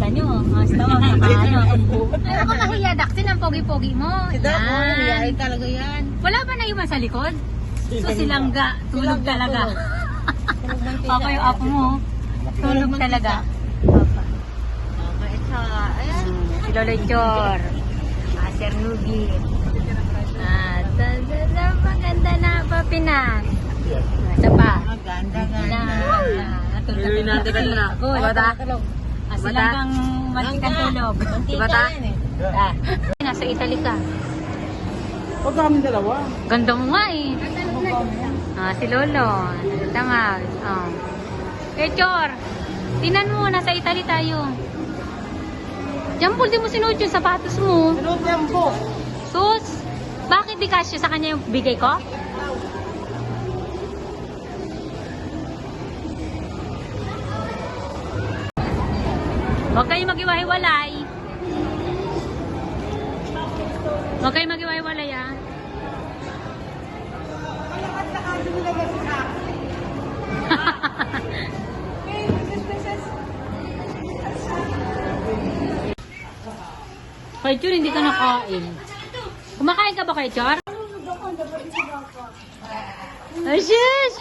kita nyo. Mas tawag na ano. Ayaw ka mahiya, Daksin, ang pogi-pogi mo. Si Dap, Yan. hiyain talaga yan. Wala ba na iwan sa likod? So silangga, tulog talaga. Ako yung apo mo, tulog talaga. Mabait siya. Ayan. Si Lolo Chor, Sir Nugi. Maganda na papinas. Isa pa. Maganda, Na, ganda. natulog na. Ako, Bata? silang matikang tulog. Bata? Ah, nasa Italy ka. Huwag kami dalawa. Ganda mo nga eh. Si Lolo. Tama. Chor, tinan mo, nasa Italy tayo. Jampol, di mo sinuot yung sapatos mo. Sinuot po. Sus, bakit di kasya sa kanya yung bigay ko? Huwag kayo mag-iwahiwalay. Huwag kayo mag-iwahiwalay, ah. Kay Chor, hindi ka nakain. Kumakain ka ba kay Chor? Ay, sis!